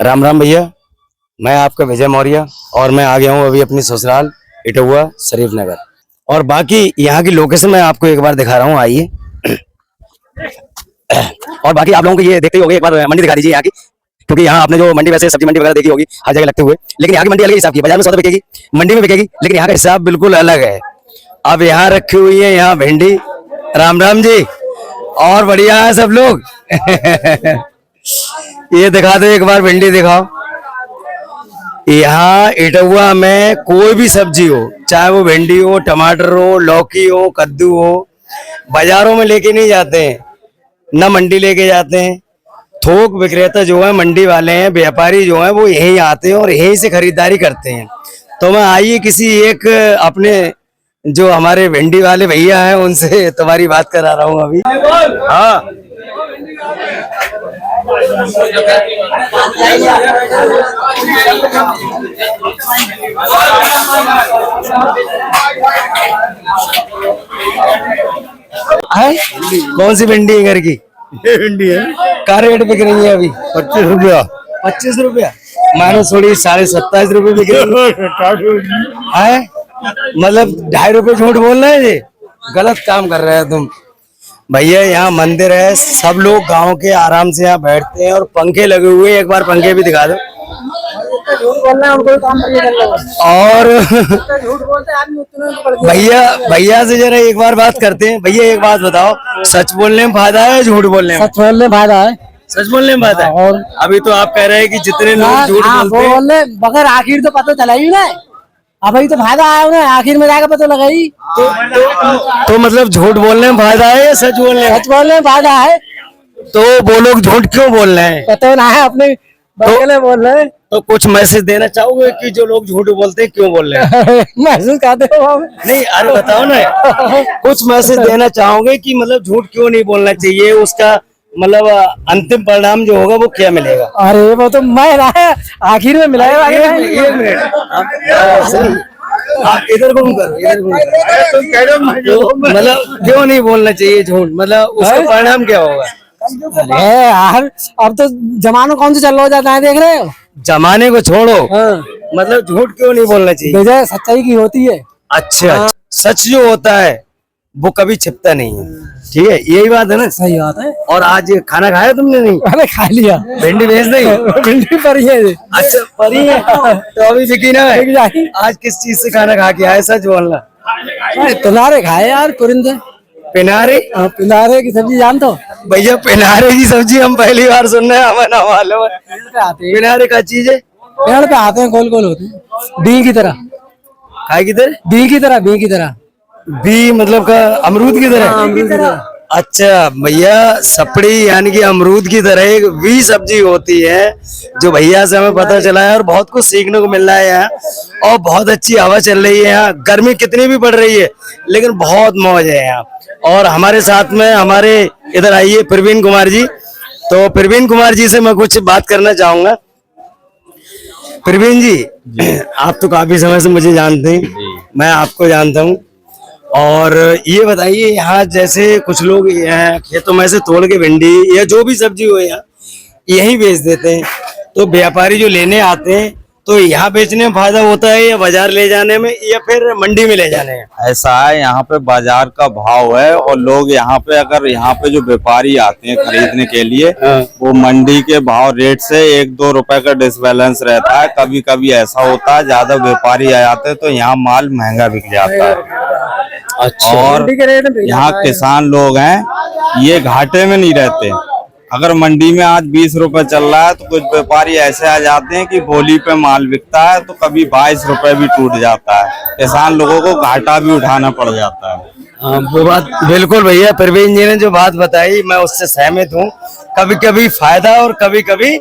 राम राम भैया, मैं आपका विजय मौर्य और मैं आ गया हूँ अभी अपनी ससुराल इटौवा शरीफ नगर। और बाकी यहाँ की लोकेशन मैं आपको एक बार दिखा रहा हूँ, आइए। और बाकी आप लोगों को ये देखते ही होंगे, एक बार मंडी दिखा दीजिए यहाँ की, क्योंकि यहाँ आपने जो मंडी वैसे सब्जी मंडी वगैरह देखी होगी हर जगह लगते हुए, लेकिन यहाँ की मंडी अलग हिसाब की, बाजार में सौदा बिकेगी, मंडी में बिकेगी, लेकिन यहाँ का हिसाब बिल्कुल अलग है। अब यहाँ रखी हुई है यहाँ भिंडी। राम राम जी, और बढ़िया है सब लोग। ये दिखा दो एक बार, भिंडी दिखाओ। यहाँ इटौवा में कोई भी सब्जी हो, चाहे वो भिंडी हो, टमाटर हो, लौकी हो, कद्दू हो, बाजारों में लेके नहीं जाते हैं, न मंडी लेके जाते हैं। थोक विक्रेता जो है, मंडी वाले हैं, व्यापारी जो हैं, वो यहीं आते हैं और यहीं से खरीदारी करते हैं। तो मैं आइए किसी एक अपने जो हमारे भिंडी वाले भैया हैं उनसे तुम्हारी बात करा रहा हूँ अभी। हाँ, कौन सी भिंडी है घर की? ये भिंडी है, क्या रेट बिक रही है अभी? 25 रुपया। 25 रुपया? मानो थोड़ी 27.5 रुपये बिक रही है। मतलब 2.5 रुपये झूठ बोल रहे हैं जी, गलत काम कर रहे हैं तुम भैया। यहाँ मंदिर है, सब लोग गांव के आराम से यहाँ बैठते हैं और पंखे लगे हुए हैं, एक बार पंखे भी दिखा दो। और भैया से जरा एक बार बात करते हैं। भैया एक बात बताओ, सच बोलने में फायदा है, झूठ बोलने में? सच बोलने में फायदा है। सच बोलने में फायदा है। और अभी तो आप कह रहे हैं कि जितने लोग झूठ बोलते हैं, मगर आखिर तो पता चला ही ना, अभी तो फायदा आया उन्हें, आखिर में जाकर पता लगाई। तो मतलब झूठ बोलने में फायदा है या सच बोलने में? सच बोलने में फायदा है। तो वो लोग झूठ क्यों बोल रहे हैं? पता ना है, अपने बोल रहे हैं। तो कुछ मैसेज देना चाहोगे कि जो लोग झूठ बोलते हैं क्यों बोल रहे हैं? महसूस करते हो? नहीं, अरे बताओ ना, कुछ मैसेज देना चाहोगे कि मतलब झूठ क्यों नहीं बोलना चाहिए, उसका मतलब अंतिम परिणाम जो होगा वो क्या मिलेगा? अरे वो तो मैं आखिर में मिलाएगा। एक मिनट, आप इधर घूम करो, इधर घूम करो। मतलब क्यों नहीं बोलना चाहिए झूठ, मतलब उसका परिणाम क्या होगा? अरे यार, अब तो जमाना कौन सा चल रहा जाता है, देख रहे हो? जमाने को छोड़ो, मतलब झूठ क्यों नहीं बोलना चाहिए? वजह सच्चाई की होती है। अच्छा, सच जो होता है वो कभी छिपता नहीं है, ठीक है, यही बात है ना? सही बात है। और आज खाना खाया तुमने? नहीं, अरे खा लिया। भिंडी भेज नहीं? भिंडी परी है। अच्छा, परी है तो अभी बिकी ना है। आज किस चीज से खाना खा के आए, सच बोलना? पिनारे खाए यार, परिंदे। पिनारे? पिनारे की सब्जी जानते हो भैया? पिनारे की सब्जी हम पहली बार सुन रहे हैं, हमें ना मालूम है। पिनारे का चीज है? पेड़ पे आते हैं, गोल गोल होते हैं, बी की तरह। खाए की तरह? बी की तरह, बी की तरह। बी मतलब का अमरूद की तरह? अमरूद की तरह। अच्छा भैया, सपड़ी यानी कि अमरूद की तरह एक भी सब्जी होती है, जो भैया से हमें पता चला है। और बहुत कुछ सीखने को मिल रहा है यहाँ, और बहुत अच्छी हवा चल रही है यहाँ। गर्मी कितनी भी पड़ रही है, लेकिन बहुत मौज है यहाँ। और हमारे साथ में हमारे इधर आइए प्रवीण कुमार जी। तो प्रवीण कुमार जी से मैं कुछ बात करना चाहूंगा। प्रवीण जी, आप तो काफी समय से मुझे जानते हैं, मैं आपको जानता हूँ। और ये बताइए, यहाँ जैसे कुछ लोग खेतों में से तोड़ के भिंडी या जो भी सब्जी हो यहाँ यहीं बेच देते हैं, तो व्यापारी जो लेने आते हैं, तो यहाँ बेचने में फायदा होता है या बाजार ले जाने में, या फिर मंडी में ले जाने में? ऐसा है, यहाँ पे बाजार का भाव है, और लोग यहाँ पे अगर यहाँ पे जो व्यापारी आते हैं खरीदने के लिए, वो मंडी के भाव रेट से 1-2 रुपए का डिसबैलेंस रहता है। कभी कभी ऐसा होता है ज्यादा व्यापारी आ जाते हैं तो यहाँ माल महंगा बिक जाता है। अच्छा। और यहाँ किसान लोग हैं, ये घाटे में नहीं रहते। अगर मंडी में आज 20 रुपए चल रहा है, तो कुछ व्यापारी ऐसे आ जाते हैं कि बोली पे माल बिकता है तो कभी 22 रुपए भी टूट जाता है। किसान लोगों को घाटा भी उठाना पड़ जाता है। हाँ, वो बात बिल्कुल भैया, प्रवीण जी ने जो बात बताई मैं उससे सहमत हूँ। कभी कभी फायदा और कभी कभी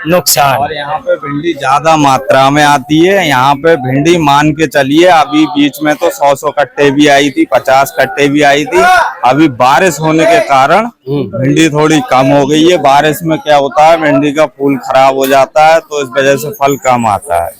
नुकसान। और यहाँ पे भिंडी ज्यादा मात्रा में आती है। यहाँ पे भिंडी मान के चलिए, अभी बीच में तो 100 कट्टे भी आई थी, 50 कट्टे भी आई थी। अभी बारिश होने के कारण भिंडी थोड़ी कम हो गई है। बारिश में क्या होता है, भिंडी का फूल खराब हो जाता है, तो इस वजह से फल कम आता है।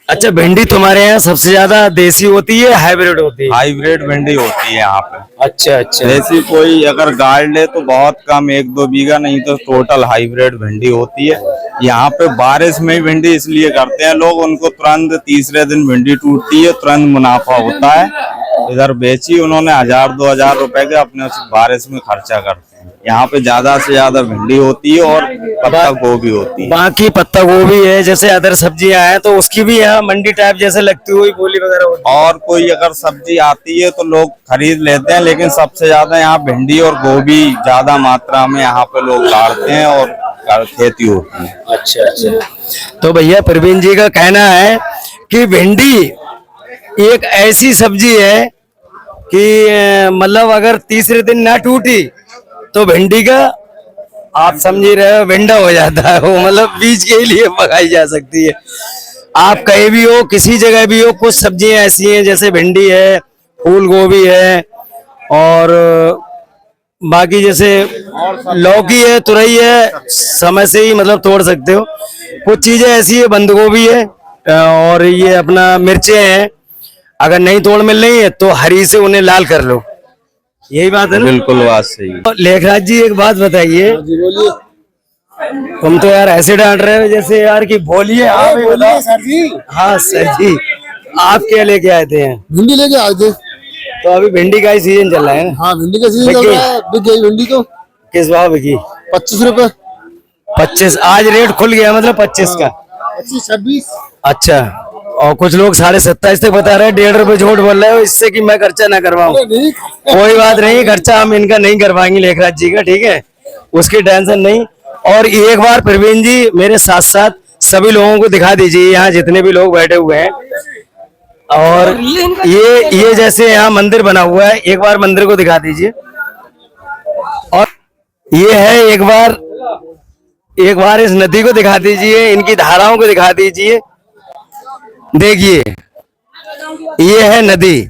अच्छा, भिंडी तुम्हारे यहाँ सबसे ज्यादा देसी होती है, हाइब्रिड होती है? हाइब्रिड भिंडी होती है यहाँ पे। अच्छा अच्छा। देसी कोई अगर गाड़ ले तो बहुत कम, 1-2 बीघा, नहीं तो टोटल हाइब्रिड भिंडी होती है। यहाँ पे बारिश में ही भिंडी इसलिए करते हैं लोग, उनको तुरंत तीसरे दिन भिंडी टूटती है, तुरंत मुनाफा होता है। इधर बेची उन्होंने 1000-2000 रुपए के, अपने उस बारिश में खर्चा करते हैं। यहाँ पे ज्यादा से ज्यादा भिंडी होती है और पत्ता गोभी होती है। बाकी पत्ता गोभी है, जैसे अदर सब्जियां हैं तो उसकी भी यहाँ मंडी टाइप जैसे लगती हुई बोली वगैरह होती है? और कोई अगर सब्जी आती है तो लोग खरीद लेते हैं, लेकिन सबसे ज्यादा यहाँ भिंडी और गोभी ज्यादा मात्रा में यहाँ पे लोग काटते हैं और खेती होती है। अच्छा अच्छा। तो भैया प्रवीण जी का कहना है कि भिंडी एक ऐसी सब्जी है कि मतलब अगर तीसरे दिन ना टूटी तो भिंडी का आप समझ ही रहे हो भिंडा हो जाता है वो, मतलब बीज के लिए पकाई जा सकती है। आप कहीं भी हो, किसी जगह भी हो, कुछ सब्जियां ऐसी हैं जैसे भिंडी है, फूल गोभी है, और बाकी जैसे लौकी है, तुरई है, समय से ही मतलब तोड़ सकते हो। कुछ चीजें ऐसी है, बंद गोभी है, और ये अपना मिर्चें हैं, अगर नहीं तोड़ मिल रही है तो हरी से उन्हें लाल कर लो। यही बात है ना? बिल्कुल बात सही है। लेखराज जी एक बात बताइए, तुम तो यार ऐसे डांट रहे हो जैसे यार कि बोलिए। आप ही बताओ सर जी। हाँ सर जी, आप क्या लेके आए थे? भिंडी लेके आए थे। तो अभी भिंडी का ही सीजन चल रहा है ना? हाँ, भिंडी का सीजन चल रहा है। बिक गई भिंडी तो। किस भाव बिकी? 25 रुपए। 25? आज रेट खुल गया मतलब 25 का? 25-26। अच्छा, और कुछ लोग 27.5 तक बता रहे हैं। 1.5 रुपए झूठ बोल रहे हो इससे कि मैं खर्चा ना करवाऊं। कोई बात नहीं, खर्चा हम इनका नहीं करवाएंगे लेखराज जी का, ठीक है, उसकी टेंशन नहीं। और एक बार प्रवीण जी मेरे साथ साथ सभी लोगों को दिखा दीजिए, यहाँ जितने भी लोग बैठे हुए हैं। और ये जैसे यहाँ मंदिर बना हुआ है, एक बार मंदिर को दिखा दीजिए। और ये है, एक बार इस नदी को दिखा दीजिए, इनकी धाराओं को दिखा दीजिए। देखिए ये है नदी,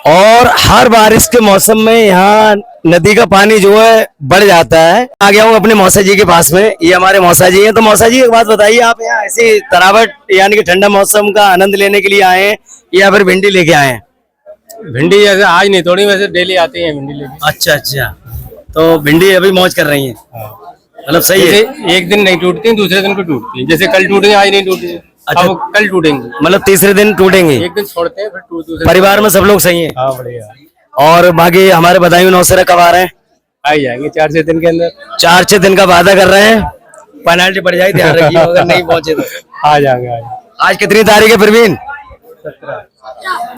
और हर बारिश के मौसम में यहाँ नदी का पानी जो है बढ़ जाता है। आ गया हूँ अपने मौसा जी के पास में, ये हमारे मौसा जी हैं। तो मौसा जी एक बात बताइए, आप यहाँ ऐसी तरावट यानी कि ठंडा मौसम का आनंद लेने के लिए आए हैं या फिर भिंडी लेके आए हैं? भिंडी जैसे आज नहीं तोड़ी, वैसे डेली आती है भिंडी लेके। अच्छा अच्छा, तो भिंडी अभी मौज कर रही है, मतलब सही है। जैसे एक दिन नहीं टूटती, दूसरे दिन को टूटती है। जैसे कल टूटेंगे, आज नहीं टूटी। अच्छा। अब कल टूटेंगे, मतलब तीसरे दिन टूटेंगे। एक दिन छोड़ते हैं, फिर दूसरे। परिवार में सब लोग सही हैं? हाँ बढ़िया। और बाकी हमारे बदायूं नौसेरा कब आ रहे हैं? आ ही जाएंगे 4-6 दिन के अंदर। 4-6 दिन का वादा कर रहे हैं, पेनाल्टी पड़ जाएगी, ध्यान रखिए अगर नहीं पहुंचे तो। आ जाएंगे आज। आज कितनी तारीख है प्रवीण?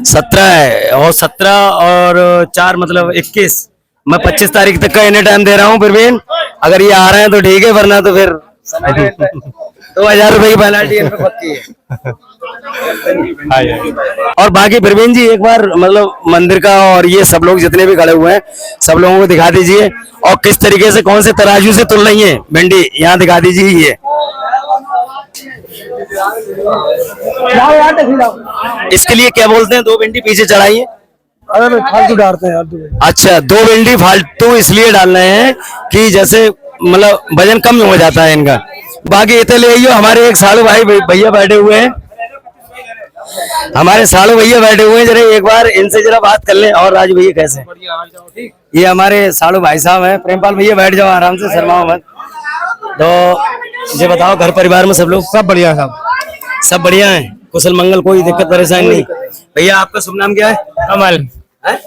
17 है, और 17 और 4 मतलब 21। मैं 25 तारीख तक का एनी टाइम दे रहा हूँ प्रवीण, अगर ये आ रहे हैं तो ठीक है, वरना तो फिर 2000 रुपए की पेनाल्टी इन पे पक्की है। और बाकी प्रवीण जी एक बार मतलब मंदिर का और ये सब लोग जितने भी खड़े हुए हैं सब लोगों को दिखा दीजिए, और किस तरीके से कौन से तराजू से तुल रही है भिंडी, यहाँ दिखा दीजिए। ये इसके लिए क्या बोलते हैं? 2 भिंडी पीछे चढ़ाइए। अरे फालतू डालते हैं यार। अच्छा, 2 भिंडी फालतू इसलिए डाल रहे हैं कि जैसे मतलब वजन कम हो जाता है इनका। बाकी इतने ले आइयो, हमारे एक सालू भाई भैया बैठे हुए हैं, हमारे सालू भैया बैठे हुए हैं, जरा एक बार इनसे जरा बात कर लें। और राजू भैया कैसे? ये हमारे सालू भाई साहब हैं। प्रेमपाल भैया बैठ जाओ आराम से, शर्माओ मत। तो ये बताओ, घर परिवार में सब लोग? सब बढ़िया साहब। सब बढ़िया है, कुशल मंगल, कोई दिक्कत परेशानी नहीं। भैया आपका शुभ नाम क्या है? कमल।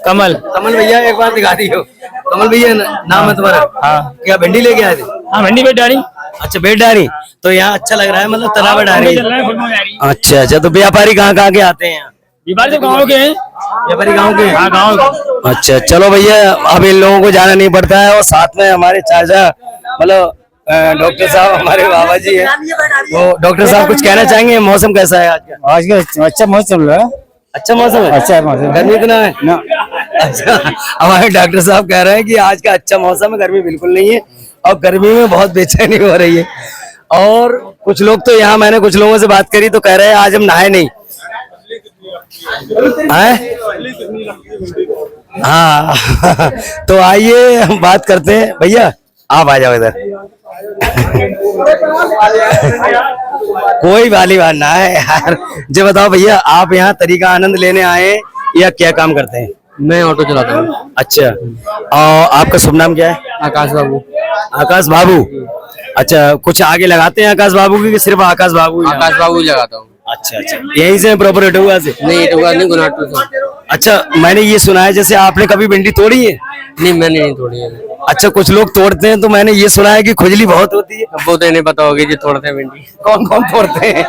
कमल। कमल भैया एक बार दिखा दियो। कमल भैया नाम है तुम्हारा? हाँ। क्या भिंडी लेके आए थे? हाँ, भिंडी बेट डाली। अच्छा, बेट डारी, तो यहाँ अच्छा लग रहा है, मतलब तरावट आ रही है। अच्छा अच्छा, तो व्यापारी कहाँ के आते हैं? व्यापारी तो गाँव के हैं। व्यापारी गाँव के? हाँ, गाँव। अच्छा, चलो भैया, अब इन लोगों को जाना नहीं पड़ता है, और साथ में हमारे चाचा मतलब डॉक्टर साहब हमारे बाबा जी हैं। तो डॉक्टर साहब कुछ कहना चाहेंगे? मौसम कैसा है आज का? आज का अच्छा मौसम चल रहा है। अच्छा मौसम है? अच्छा मौसम। गर्मी इतना है ना? अच्छा, हमारे डॉक्टर साहब कह रहे हैं कि आज का अच्छा मौसम है, गर्मी बिल्कुल नहीं है, और गर्मी में बहुत बेचैनी हो रही है। और कुछ लोग तो यहाँ, मैंने कुछ लोगों से बात करी तो कह रहे हैं आज हम नहाए नहीं। हाँ तो आइए हम बात करते हैं। भैया आप आ जाओ इधर। कोई वाली बात ना है यार। जो बताओ भैया, आप यहाँ तरी का आनंद लेने आए हैं या क्या काम करते हैं? मैं ऑटो चलाता हूँ। अच्छा, और आपका शुभ नाम क्या है? आकाश बाबू। आकाश बाबू। अच्छा, कुछ आगे लगाते हैं आकाश बाबू की कि सिर्फ आकाश बाबू? आकाश बाबू ही लगाता हूँ। अच्छा अच्छा, यहीं से प्रॉपर इटौआ से? नहीं इटौआ नहीं, गुनाटू से। अच्छा, मैंने ये सुना है जैसे आपने कभी भिंडी तोड़ी है? नहीं मैंने नहीं तोड़ी है। अच्छा, कुछ लोग तोड़ते हैं तो मैंने ये सुना है कि खुजली बहुत होती है। अब वो तो नहीं पता होगी जो तोड़ते हैं भिंडी। कौन कौन तोड़ते हैं?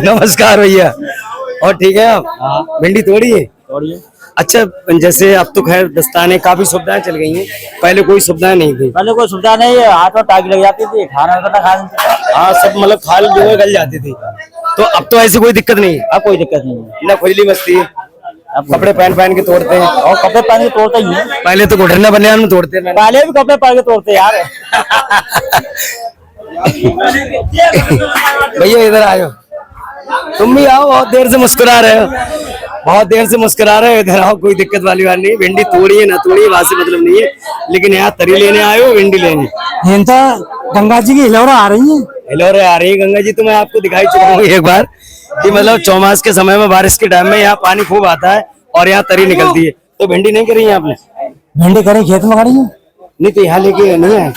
नमस्कार भैया, और ठीक है आप? भिंडी तोड़ी है? अच्छा, जैसे अब तो खैर दस्ताने काफी सुविधाएं चल गई हैं, पहले कोई सुविधाएं नहीं थी। पहले कोई सुविधा नहीं है, हाथ में टाइट लग जाती थी, खाना करना खा। हाँ, सब मतलब खाल जो है गल जाती थी। तो अब तो ऐसी कोई दिक्कत नहीं है? अब कोई दिक्कत नहीं है। ना खुजली मस्ती है? अब कपड़े पहन पहन के तोड़ते हैं? और कपड़े पहन के तोड़ते ही हैं। पहले तो घुटना बनियान में तोड़ते हैं। पहले भी कपड़े पहन के तोड़ते यार। भैया इधर आयो, तुम भी आओ, बहुत देर से मुस्कुरा रहे हो, बहुत देर से मुस्कुरा रहे हो। इधर आओ, कोई दिक्कत वाली बात नहीं। भिंडी तोड़ी है ना तोड़ी है, वहां से मतलब नहीं है, लेकिन यहाँ तरी लेने आए हो, भिंडी लेने? गंगा जी की हिलौरा आ रही है। हिलौरे आ रही है गंगा जी, तो मैं आपको दिखाई चुका हूँ एक बार कि मतलब चौमास के समय में, बारिश के टाइम में यहाँ पानी खूब आता है और यहाँ तरी निकलती है। तो भिंडी नहीं करी है आपने? भिंडी करी, खेत में करी है। नहीं तो यहाँ लेके नहीं आए?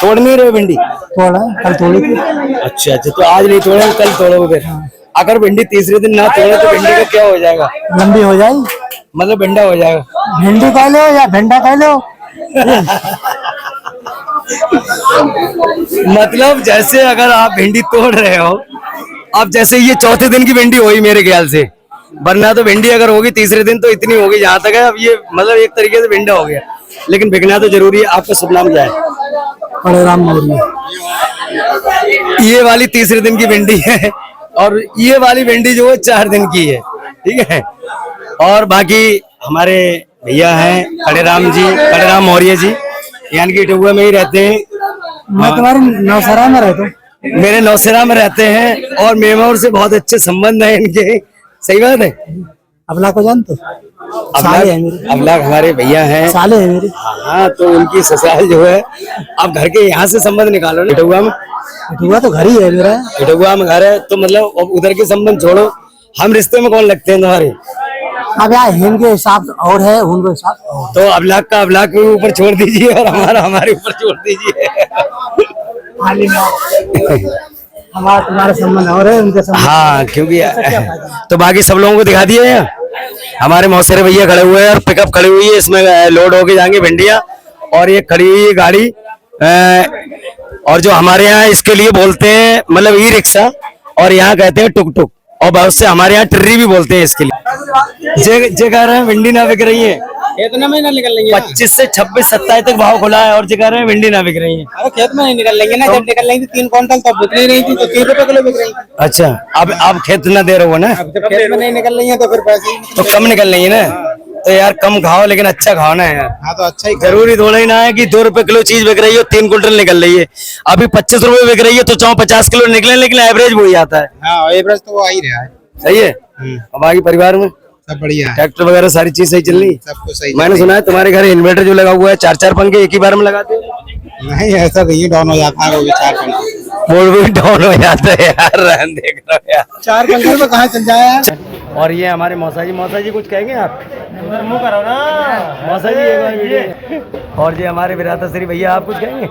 तोड़ नहीं रहे भिंडी? तोड़ा, कल तोड़ी थी। अच्छा अच्छा, तो आज नहीं तोड़े, कल तोड़ोगे फिर? अगर भिंडी तीसरे दिन ना तोड़े तो भिंडी का क्या हो जाएगा? लंबी हो जाएगी, मतलब भिंडा हो जाएगा। भिंडी कह लो या भिंडा कह लो। मतलब जैसे अगर आप भिंडी तोड़ रहे हो, अब जैसे ये चौथे दिन की भिंडी हुई मेरे ख्याल से, वरना तो भिंडी अगर होगी तीसरे दिन तो इतनी होगी जहां तक है। अब ये मतलब एक तरीके से भिंडा हो गया, लेकिन बिकना तो जरूरी है। आपका शुभ नाम क्या है? खड़ेराम मौर्य। ये वाली तीसरे दिन की भिंडी है और ये वाली भिंडी जो है 4 दिन की है, ठीक है। और बाकी हमारे भैया हैं खड़ेराम जी, खड़ेराम मौर्य जी, यानी कि इटौआ में ही रहते हैं। मैं तुम्हारे नौसरा में रहता हूँ। मेरे नौसेरा में रहते हैं और मेमोर से बहुत अच्छे संबंध हैं इनके। सही बात है। अबला को जानते? साले हैं मेरे। अबला हमारे भैया हैं, साले हैं मेरे। हाँ, तो उनकी ससुराल जो है, आप घर के यहाँ से संबंध निकालो ना। इटौआ में? इटौआ तो घर ही है मेरा। इटौआ में घर है तो मतलब अब उधर के संबंध छोड़ो, हम रिश्ते में कौन लगते हैं तुम्हारे? अब यार हिम के हिसाब और है, उनके हिसाब और। तो अबलाक का अबलाक के ऊपर छोड़ दीजिए और हमारा हमारे ऊपर छोड़ दीजिए। हमारा तुम्हारे संबंध और है, उनके संबंध। हाँ, क्योंकि तो बाकी सब लोगों को दिखा दिए हैं। हमारे मौसेरे भैया खड़े हुए हैं और पिकअप खड़ी हुई है, इसमें लोड होके जाएंगे भिंडियाँ। और ये खड़ी हुई है गाड़ी, और जो हमारे यहाँ इसके लिए बोलते हैं मतलब ई रिक्शा, और यहाँ कहते हैं टुक टुक, और बहुत से हमारे यहाँ टिर्री भी बोलते हैं इसके लिए। जे कह रहे हैं भिंडी ना बिक रही है, इतना महीना निकल लेंगे। 25 से 26, 27 तक भाव खुला है, और जे कह रहे हैं भिंडी ना बिक रही है। अरे खेत में नहीं निकल लेंगे ना, जब निकल लेंगे 3 क्विंटल तब बिक नहीं रही थी, तो 3 रुपए किलो बिक रही थी। अच्छा, अब आप खेत ना दे रहे हो ना, जब खेत में नहीं निकल रही है तो फिर पैसे तो कम निकल रही है ना। तो यार कम खाओ लेकिन अच्छा खाओ ना यार। हाँ तो अच्छा ही। जरूरी थोड़ा ही ना है कि 2 रुपए किलो चीज बिक रही है, 3 क्विंटल निकल रही है। अभी 25 रुपए बिक रही है तो 50 किलो निकले, लेकिन एवरेज वही आता है। हाँ, एवरेज तो वो आ ही रहा है। सही है। और बाकी परिवार में सब बढ़िया है, ट्रैक्टर वगैरह सारी चीज सही चल रही? सब कुछ सही। मैंने सुना है तुम्हारे घर इन्वर्टर जो लगा हुआ है, 4-4 पंखे एक ही बार में लगाते हो? नहीं, ऐसा नहीं, डाउन हो जाता है वो भी 4 पंखे। वो भी डाउन हो जाता है यार, रहन देख रहे हो यार। 4 पंखे में कहाँ चल जाए। और ये हमारे मौसा जी कुछ कहेंगे आप? मुंह करो ना मौसा जी, एक बार वीडियो। और ये हमारे विरासत भैया, आप कुछ कहेंगे?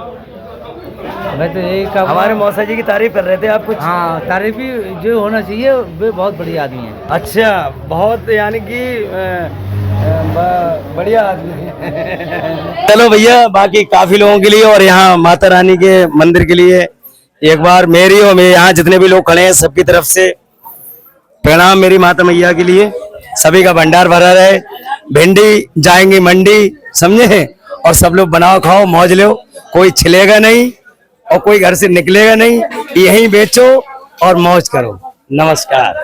मैं तो यही हमारे मौसा जी की तारीफ कर रहे थे आप कुछ? हाँ, तारीफ भी जो होना चाहिए, वे बहुत बढ़िया आदमी है। अच्छा, बहुत यानी कि बढ़िया आदमी है। चलो भैया, बाकी काफी लोगों के लिए और यहाँ माता रानी के मंदिर के लिए एक बार मेरी और मेरे यहाँ जितने भी लोग खड़े हैं सबकी तरफ से प्रणाम मेरी माता मैया के लिए। सभी का भंडार भरा रहे, भिंडी जाएंगी मंडी, समझे? और सब लोग बनाओ खाओ मौज लो, कोई छिलेगा नहीं और कोई घर से निकलेगा नहीं, यहीं बेचो और मौज करो। नमस्कार।